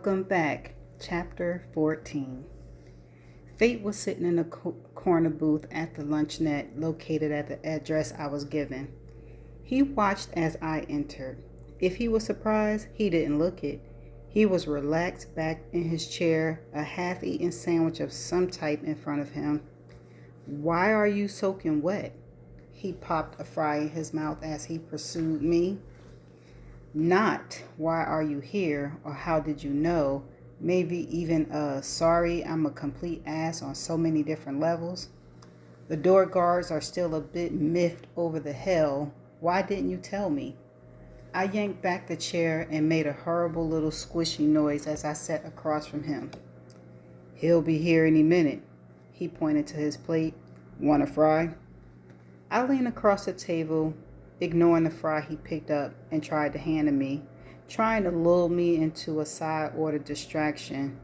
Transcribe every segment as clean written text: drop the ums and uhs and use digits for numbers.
Welcome back. Chapter 14. Fate was sitting in a corner booth at the lunchnet located at the address I was given. He watched as I entered. If he was surprised, he didn't look it. He was relaxed back in his chair, a half-eaten sandwich of some type in front of him. "Why are you soaking wet?" He popped a fry in his mouth as he pursued me. Not, "Why are you here?" or "How did you know?" Maybe even "Sorry, I'm a complete ass on so many different levels." The door guards are still a bit miffed over the hell. "Why didn't you tell me?" I yanked back the chair and made a horrible little squishy noise as I sat across from him. "He'll be here any minute." He pointed to his plate. "Want a fry?" I leaned across the table, ignoring the fry he picked up and tried to hand to me, trying to lull me into a side order distraction.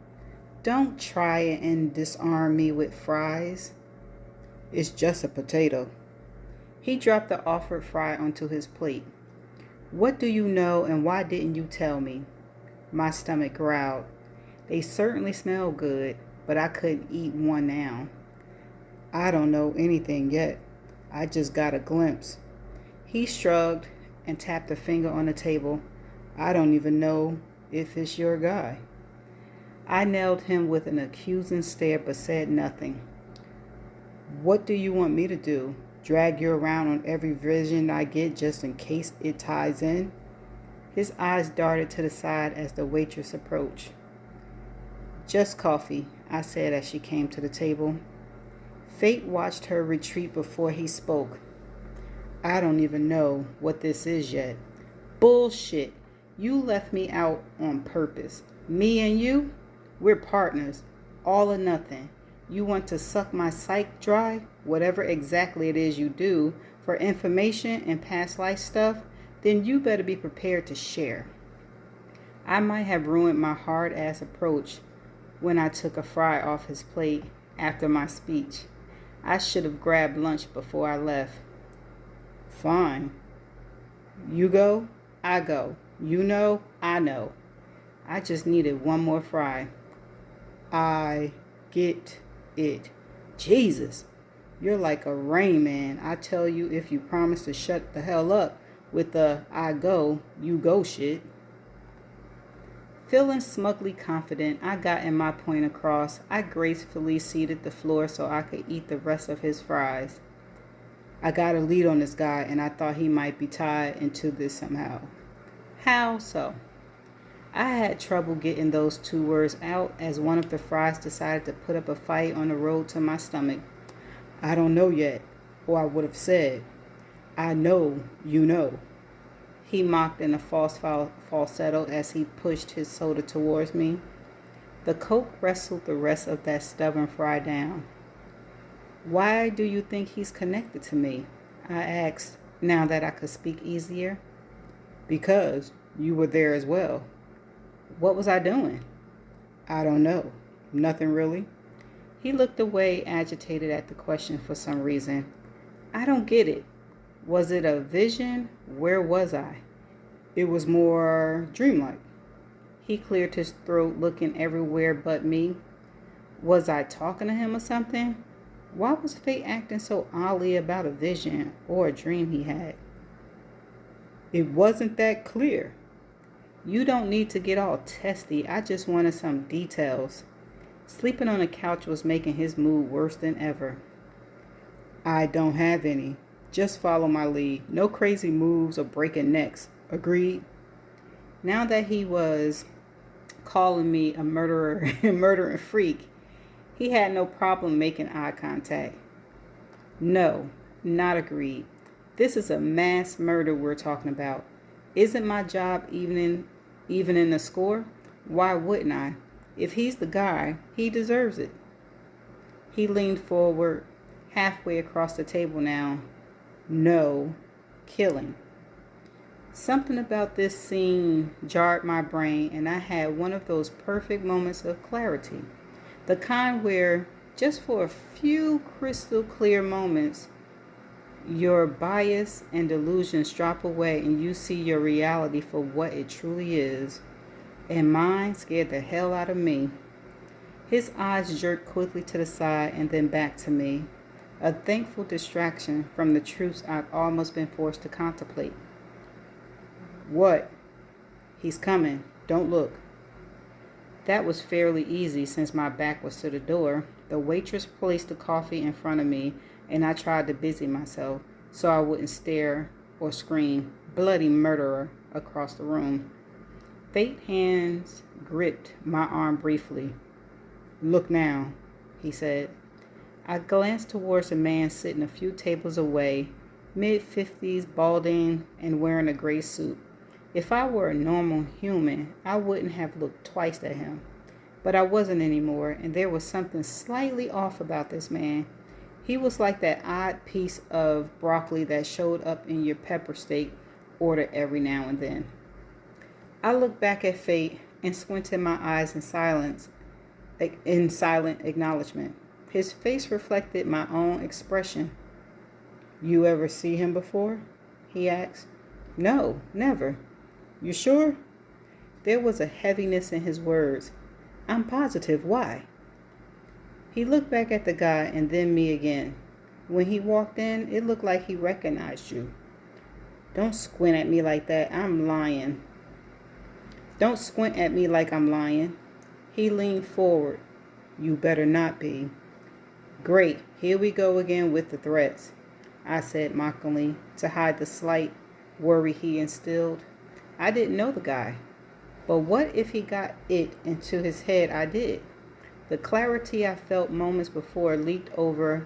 Don't try and disarm me with fries. "It's just a potato." He dropped the offered fry onto his plate. "What do you know and why didn't you tell me?" My stomach growled. They certainly smell good, but I couldn't eat one now. "I don't know anything yet. I just got a glimpse." He shrugged and tapped a finger on the table. "I don't even know if it's your guy." I nailed him with an accusing stare but said nothing. "What do you want me to do? Drag you around on every vision I get just in case it ties in?" His eyes darted to the side as the waitress approached. "Just coffee," I said as she came to the table. Fate watched her retreat before he spoke. "I don't even know what this is yet." "Bullshit. You left me out on purpose. Me and you, we're partners. All or nothing. You want to suck my psyche dry, whatever exactly it is you do, for information and past life stuff, then you better be prepared to share." I might have ruined my hard-ass approach when I took a fry off his plate after my speech. I should have grabbed lunch before I left. "Fine. You go, I go. You know, I know. I just needed one more fry." "I get it." "Jesus, you're like a Rain Man. I tell you, if you promise to shut the hell up with the 'I go, you go' shit." Feeling smugly confident I gotten my point across, I gracefully ceded the floor so I could eat the rest of his fries. "I got a lead on this guy, and I thought he might be tied into this somehow." "How so?" I had trouble getting those two words out as one of the fries decided to put up a fight on the road to my stomach. "I don't know yet, or I would have said, 'I know you know.'" He mocked in a falsetto as he pushed his soda towards me. The Coke wrestled the rest of that stubborn fry down. "Why do you think he's connected to me?" I asked, now that I could speak easier. "Because you were there as well." "What was I doing?" "I don't know. Nothing really." He looked away, agitated at the question for some reason. "I don't get it. Was it a vision? Where was I?" "It was more dreamlike." He cleared his throat, looking everywhere but me. Was I talking to him or something? Why was Fate acting so oddly about a vision or a dream he had? "It wasn't that clear." "You don't need to get all testy. I just wanted some details." Sleeping on the couch was making his mood worse than ever. "I don't have any. Just follow my lead. No crazy moves or breaking necks. Agreed?" Now that he was calling me a murderer and murdering freak, he had no problem making eye contact. "No, not agreed. This is a mass murder we're talking about. Isn't my job even in the score? Why wouldn't I? If he's the guy, he deserves it." He leaned forward, halfway across the table now. "No, killing." Something about this scene jarred my brain, and I had one of those perfect moments of clarity. The kind where, just for a few crystal clear moments, your bias and delusions drop away and you see your reality for what it truly is. and mine scared the hell out of me. His eyes jerked quickly to the side and then back to me, a thankful distraction from the truths I'd almost been forced to contemplate. What? He's coming. Don't look. That was fairly easy since my back was to the door. The waitress placed the coffee in front of me, and I tried to busy myself so I wouldn't stare or scream, "Bloody murderer," across the room. Fate hands gripped my arm briefly. "Look now," he said. I glanced towards a man sitting a few tables away, mid-50s, balding, and wearing a gray suit. If I were a normal human, I wouldn't have looked twice at him. But I wasn't anymore, and there was something slightly off about this man. He was like that odd piece of broccoli that showed up in your pepper steak order every now and then. I looked back at Fate and squinted my eyes in silent acknowledgement. His face reflected my own expression. "You ever see him before?" he asked. "No, never." "You sure?" There was a heaviness in his words. "I'm positive. Why?" He looked back at the guy and then me again. When he walked in, it looked like he recognized you. "Don't squint at me like that. I'm lying." "Don't squint at me like I'm lying." He leaned forward. "You better not be." "Great. Here we go again with the threats," I said mockingly to hide the slight worry he instilled. I didn't know the guy. But what if he got it into his head I did? The clarity I felt moments before leaked over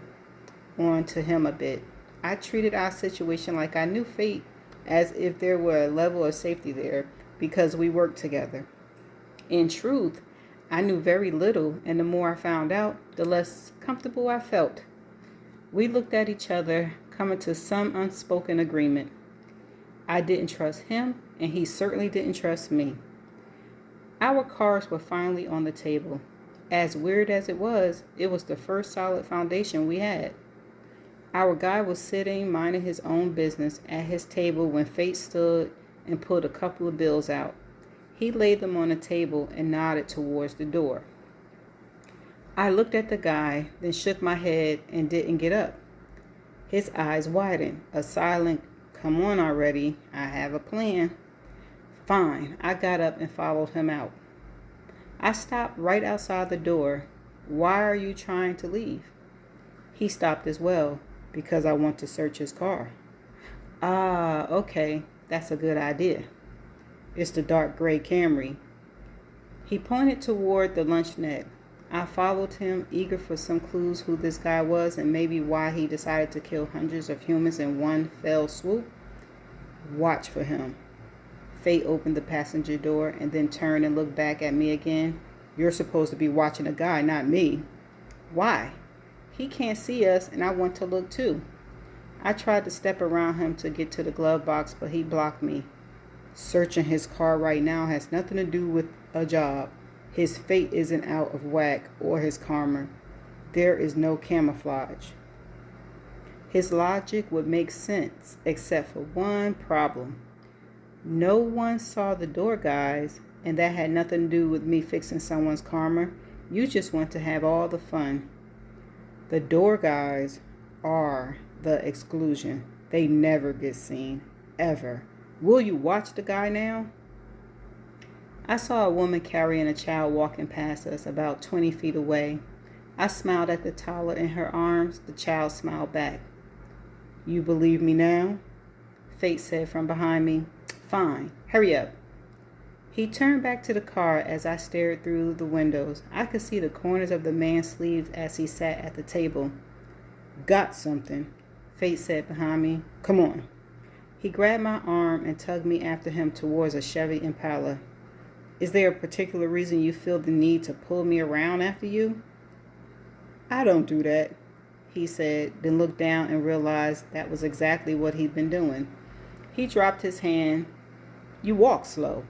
onto him a bit. I treated our situation like I knew Fate, as if there were a level of safety there because we worked together. In truth, I knew very little, and the more I found out, the less comfortable I felt. We looked at each other, coming to some unspoken agreement. I didn't trust him, and he certainly didn't trust me. Our cards were finally on the table. As weird as it was the first solid foundation we had. Our guy was sitting, minding his own business, at his table when Fate stood and pulled a couple of bills out. He laid them on the table and nodded towards the door. I looked at the guy, then shook my head and didn't get up. His eyes widened, a silent, "Come on already, I have a plan." Fine, I got up and followed him out. I stopped right outside the door. "Why are you trying to leave?" He stopped as well. "Because I want to search his car." "Ah, okay, that's a good idea." "It's the dark gray Camry." He pointed toward the luncheonette. I followed him, eager for some clues who this guy was and maybe why he decided to kill hundreds of humans in one fell swoop. Watch for him. Fate opened the passenger door and then turned and looked back at me again. "You're supposed to be watching a guy, not me." "Why?" "He can't see us, and I want to look too." I tried to step around him to get to the glove box, but he blocked me. "Searching his car right now has nothing to do with a job. His fate isn't out of whack, or his karma. There is no camouflage." His logic would make sense, except for one problem. No one saw the door guys, and that had nothing to do with me fixing someone's karma. You just want to have all the fun. The door guys are the exclusion. They never get seen, ever. Will you watch the guy now? I saw a woman carrying a child walking past us about 20 feet away. I smiled at the toddler in her arms. The child smiled back. "You believe me now?" Fate said from behind me. "Fine, hurry up." He turned back to the car as I stared through the windows. I could see the corners of the man's sleeves as he sat at the table. "Got something," Fate said behind me. "Come on." He grabbed my arm and tugged me after him towards a Chevy Impala. "Is there a particular reason you feel the need to pull me around after you?" "I don't do that," he said, then looked down and realized that was exactly what he'd been doing. He dropped his hand. "You walk slow."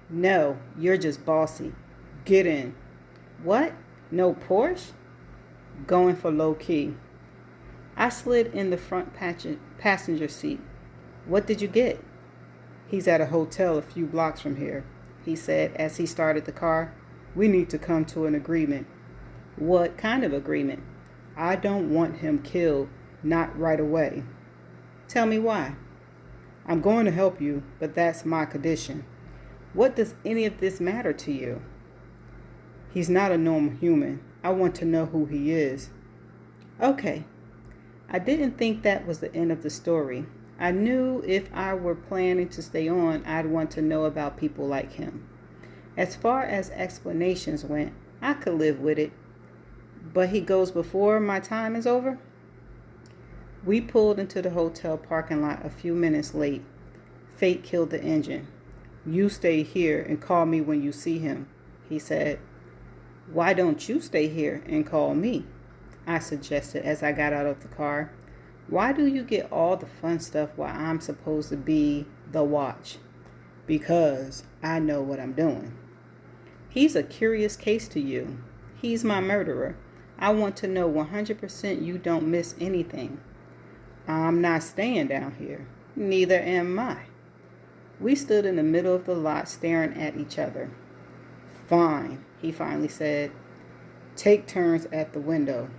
"No, you're just bossy. Get in." "What? No Porsche?" "Going for low key." I slid in the front passenger seat. "What did you get?" "He's at a hotel a few blocks from here." he said as he started the car. We need to come to an agreement. What kind of agreement? I don't want him killed, not right away. Tell me why. I'm going to help you, but that's my condition. What does any of this matter to you? He's not a normal human. I want to know who he is. Okay. I didn't think that was the end of the story. I knew if I were planning to stay on, I'd want to know about people like him. As far as explanations went, I could live with it. But he goes before my time is over? We pulled into the hotel parking lot a few minutes late. Fate killed the engine. You stay here and call me when you see him, he said. Why don't you stay here and call me? I suggested as I got out of the car. Why do you get all the fun stuff while I'm supposed to be the watch? Because I know what I'm doing. He's a curious case to you. He's my murderer. I want to know 100% you don't miss anything. I'm not staying down here. Neither am I. We stood in the middle of the lot staring at each other. Fine, he finally said. Take turns at the window.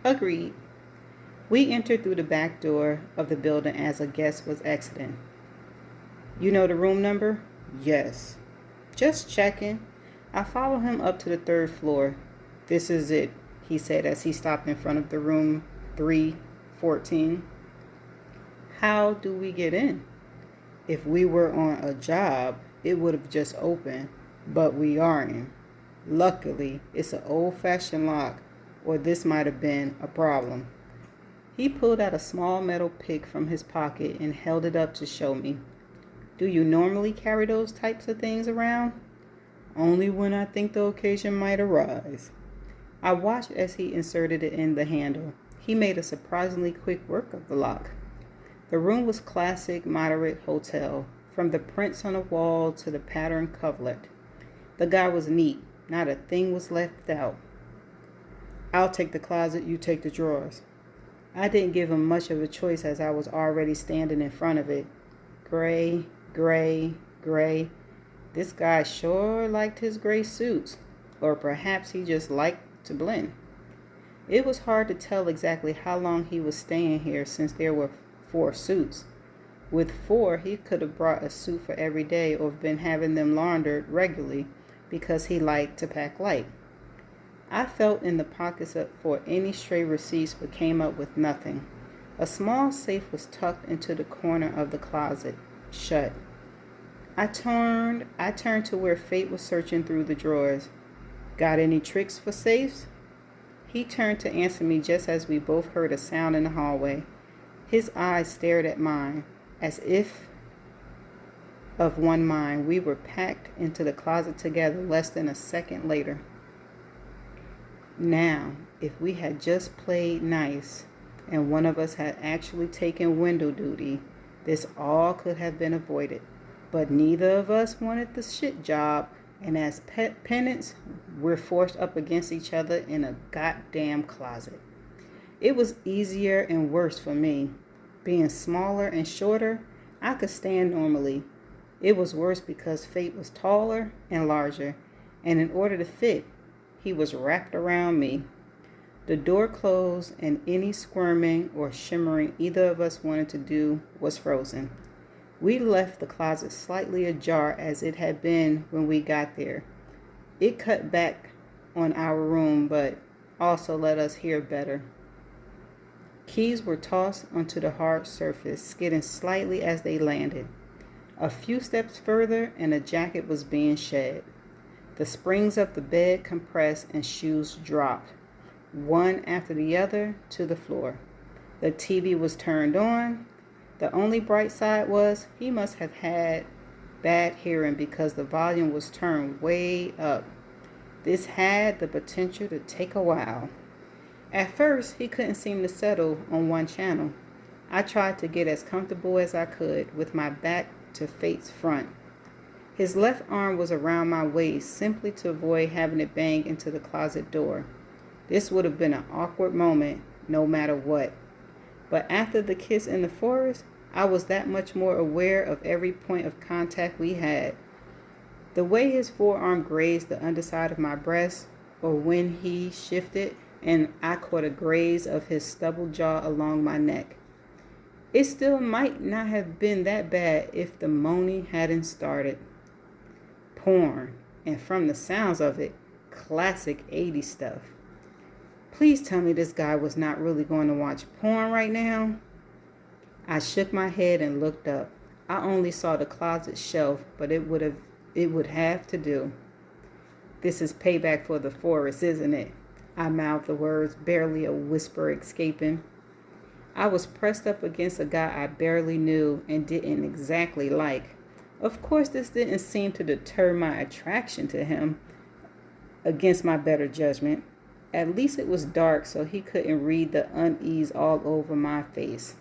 Agreed. We entered through the back door of the building as a guest was exiting. You know the room number? Yes. Just checking. I followed him up to the 3rd floor. This is it, he said as he stopped in front of the room 314. How do we get in? If we were on a job, it would have just opened, but we aren't. Luckily, it's an old-fashioned lock, or this might have been a problem. He pulled out a small metal pick from his pocket and held it up to show me. Do you normally carry those types of things around? Only when I think the occasion might arise. I watched as he inserted it in the handle. He made a surprisingly quick work of the lock. The room was classic moderate hotel, from the prints on the wall to the patterned coverlet. The guy was neat. Not a thing was left out. I'll take the closet, you take the drawers. I didn't give him much of a choice as I was already standing in front of it. Gray, gray, gray. This guy sure liked his gray suits, or perhaps he just liked to blend. It was hard to tell exactly how long he was staying here since there were 4 suits. With 4, he could have brought a suit for every day or been having them laundered regularly because he liked to pack light. I felt in the pockets for any stray receipts but came up with nothing. A small safe was tucked into the corner of the closet, shut. I turned to where Fate was searching through the drawers. Got any tricks for safes? He turned to answer me just as we both heard a sound in the hallway. His eyes stared at mine, as if of one mind. We were packed into the closet together less than a second later. Now, if we had just played nice and one of us had actually taken window duty, this all could have been avoided. But neither of us wanted the shit job, and as penance, we're forced up against each other in a goddamn closet. It was easier and worse for me. Being smaller and shorter, I could stand normally. It was worse because Fate was taller and larger, and in order to fit, he was wrapped around me. The door closed, and any squirming or shimmering either of us wanted to do was frozen. We left the closet slightly ajar as it had been when we got there. It cut back on our room, but also let us hear better. Keys were tossed onto the hard surface, skidding slightly as they landed. A few steps further, and a jacket was being shed. The springs of the bed compressed and shoes dropped, one after the other, to the floor. The TV was turned on. The only bright side was he must have had bad hearing because the volume was turned way up. This had the potential to take a while. At first, he couldn't seem to settle on one channel. I tried to get as comfortable as I could with my back to Fate's front. His left arm was around my waist simply to avoid having it bang into the closet door. This would have been an awkward moment no matter what. But after the kiss in the forest, I was that much more aware of every point of contact we had. The way his forearm grazed the underside of my breast, or when he shifted and I caught a graze of his stubble jaw along my neck. It still might not have been that bad if the moaning hadn't started. Porn, and from the sounds of it, classic 80s stuff. Please tell me this guy was not really going to watch porn right now. I shook my head and looked up. I only saw the closet shelf, but it would have to do. This is payback for the forest, isn't it? I mouthed the words, barely a whisper escaping. I was pressed up against a guy I barely knew and didn't exactly like. Of course, this didn't seem to deter my attraction to him against my better judgment. At least it was dark, so he couldn't read the unease all over my face.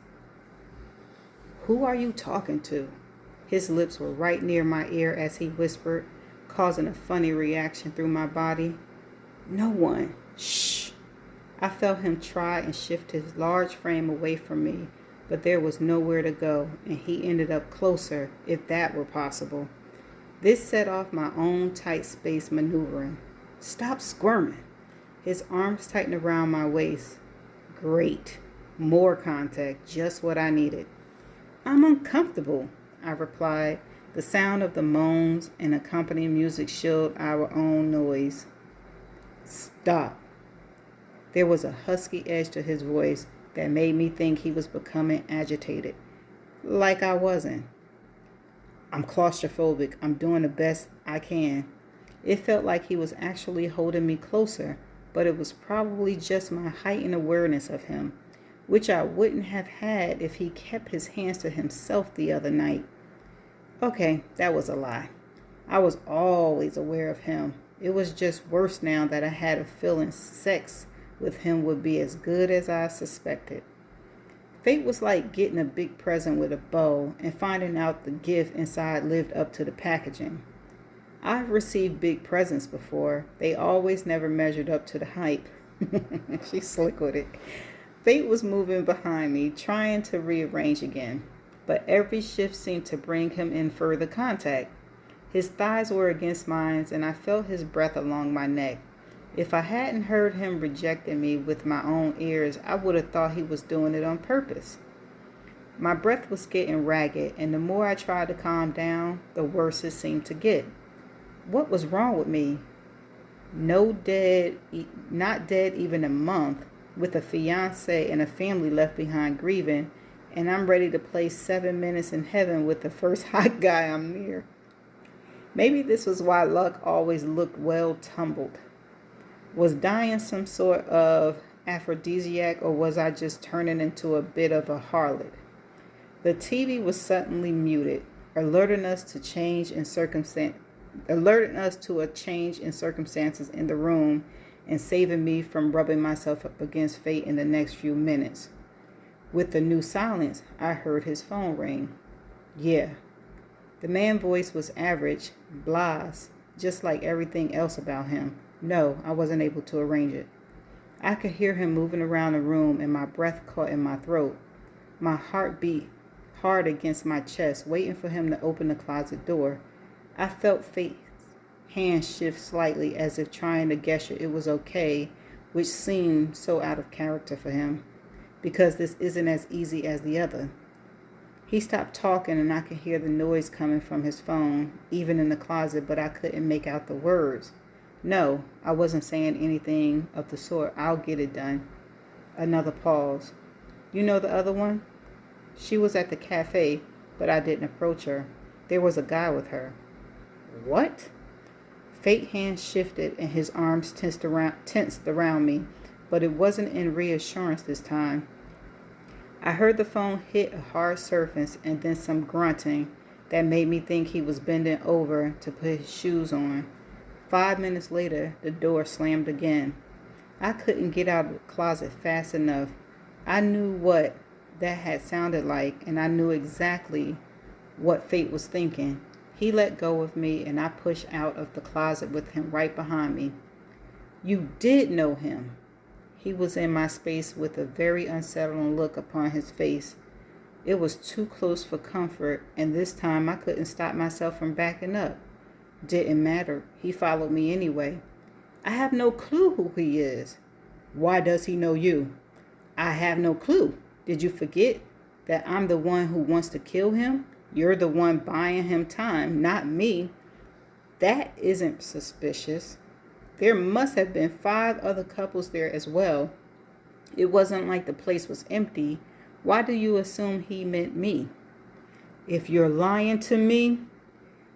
Who are you talking to? His lips were right near my ear as he whispered, causing a funny reaction through my body. No one. Shh. I felt him try and shift his large frame away from me, but there was nowhere to go, and he ended up closer, if that were possible. This set off my own tight space maneuvering. Stop squirming. His arms tightened around my waist. Great. More contact, just what I needed. I'm uncomfortable, I replied. The sound of the moans and accompanying music shielded our own noise. Stop. There was a husky edge to his voice that made me think he was becoming agitated. Like I wasn't. I'm claustrophobic. I'm doing the best I can. It felt like he was actually holding me closer, but it was probably just my heightened awareness of him, which I wouldn't have had if he kept his hands to himself the other night. Okay, that was a lie. I was always aware of him. It was just worse now that I had a feeling sex with him would be as good as I suspected. Fate was like getting a big present with a bow and finding out the gift inside lived up to the packaging. I've received big presents before. They always never measured up to the hype. She's slick with it. Fate was moving behind me, trying to rearrange again, but every shift seemed to bring him in further contact. His thighs were against mine, and I felt his breath along my neck. If I hadn't heard him rejecting me with my own ears, I would have thought he was doing it on purpose. My breath was getting ragged, and the more I tried to calm down, the worse it seemed to get. What was wrong with me? Not dead even a month, with a fiance and a family left behind grieving, and I'm ready to play 7 minutes in heaven with the first hot guy I'm near. Maybe this was why luck always looked well tumbled. Was dying some sort of aphrodisiac, or was I just turning into a bit of a harlot? The TV was suddenly muted, alerting us to a change in circumstances in the room and saving me from rubbing myself up against fate in the next few minutes. With the new silence, I heard his phone ring. Yeah. The man's voice was average, blasé, just like everything else about him. No, I wasn't able to arrange it. I could hear him moving around the room, and my breath caught in my throat. My heart beat hard against my chest, waiting for him to open the closet door. I felt Fate's hand shift slightly, as if trying to gesture it was okay, which seemed so out of character for him, because this isn't as easy as the other. He stopped talking, and I could hear the noise coming from his phone, even in the closet, but I couldn't make out the words. No, I wasn't saying anything of the sort. I'll get it done. Another pause. You know the other one? She was at the cafe, but I didn't approach her. There was a guy with her. What? Fate's hand shifted and his arms tensed around me, but it wasn't in reassurance this time. I heard the phone hit a hard surface and then some grunting that made me think he was bending over to put his shoes on. 5 minutes later, the door slammed again. I couldn't get out of the closet fast enough. I knew what that had sounded like, and I knew exactly what Fate was thinking. He let go of me, and I pushed out of the closet with him right behind me. You did know him. He was in my space with a very unsettling look upon his face. It was too close for comfort, and this time I couldn't stop myself from backing up. Didn't matter. He followed me anyway. I have no clue who he is. Why does he know you? I have no clue. Did you forget that I'm the one who wants to kill him? You're the one buying him time, not me. That isn't suspicious. There must have been 5 other couples there as well. It wasn't like the place was empty. Why do you assume he meant me? If you're lying to me,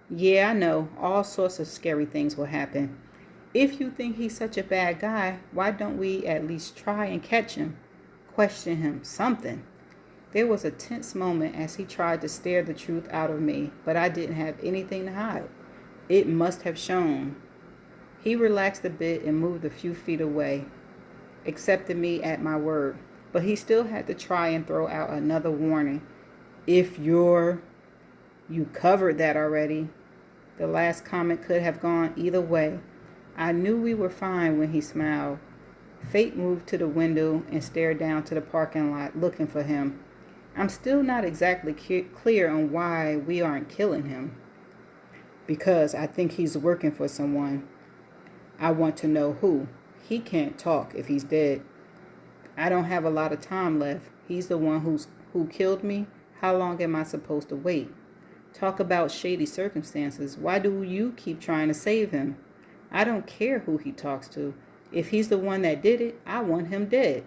yeah, I know. All sorts of scary things will happen. If you think he's such a bad guy, why don't we at least try and catch him? Question him, something. There was a tense moment as he tried to stare the truth out of me, but I didn't have anything to hide. It must have shown. He relaxed a bit and moved a few feet away, accepted me at my word, but he still had to try and throw out another warning. If you covered that already. The last comment could have gone either way. I knew we were fine when he smiled. Fate moved to the window and stared down to the parking lot looking for him. I'm still not exactly clear on why we aren't killing him. Because I think he's working for someone. I want to know who. He can't talk if he's dead. I don't have a lot of time left. He's the one who killed me. How long am I supposed to wait? Talk about shady circumstances. Why do you keep trying to save him? I don't care who he talks to. If he's the one that did it, I want him dead.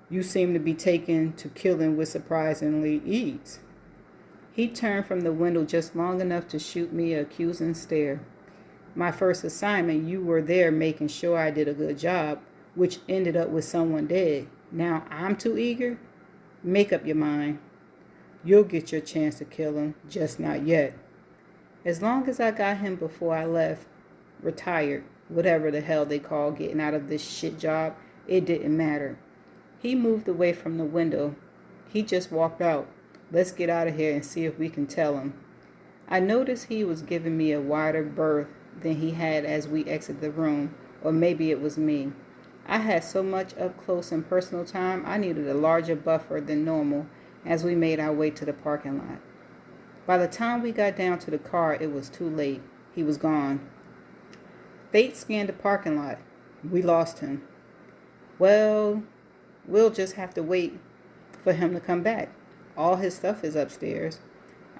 You seem to be taken to killing with surprisingly ease. He turned from the window just long enough to shoot me an accusing stare. My first assignment, you were there making sure I did a good job, which ended up with someone dead. Now I'm too eager? Make up your mind. You'll get your chance to kill him, just not yet. As long as I got him before I left, retired, whatever the hell they call getting out of this shit job, it didn't matter. He moved away from the window. He just walked out. Let's get out of here and see if we can tell him. I noticed he was giving me a wider berth than he had as we exited the room, or maybe it was me. I had so much up close and personal time, I needed a larger buffer than normal as we made our way to the parking lot. By the time we got down to the car, it was too late. He was gone. Fate scanned the parking lot. We lost him. Well, we'll just have to wait for him to come back. All his stuff is upstairs.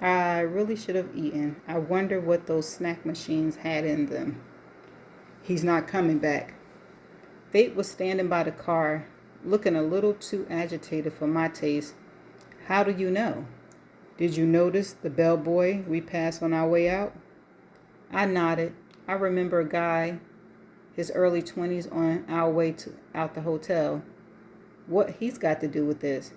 I really should have eaten. I wonder what those snack machines had in them. He's not coming back. Fate was standing by the car, looking a little too agitated for my taste. How do you know? Did you notice the bellboy we passed on our way out? I nodded. I remember a guy, his early 20s, on our way out the hotel. What he's got to do with this?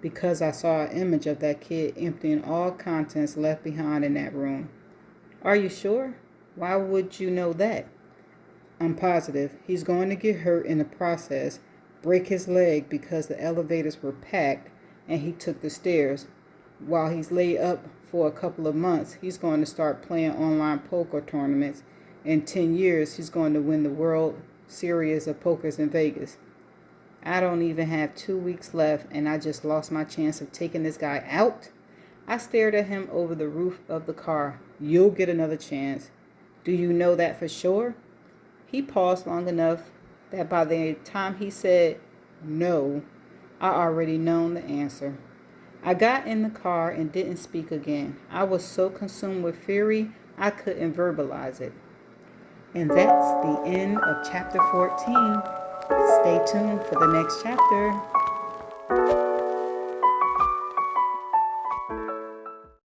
Because I saw an image of that kid emptying all contents left behind in that room. Are you sure? Why would you know that? I'm positive. He's going to get hurt in the process, break his leg because the elevators were packed and he took the stairs. While he's laid up for a couple of months, he's going to start playing online poker tournaments. In 10 years, he's going to win the World Series of Pokers in Vegas. I don't even have 2 weeks left, and I just lost my chance of taking this guy out. I stared at him over the roof of the car. You'll get another chance. Do you know that for sure? He paused long enough that by the time he said no, I already known the answer. I got in the car and didn't speak again. I was so consumed with fury, I couldn't verbalize it. And that's the end of chapter 14. Stay tuned for the next chapter.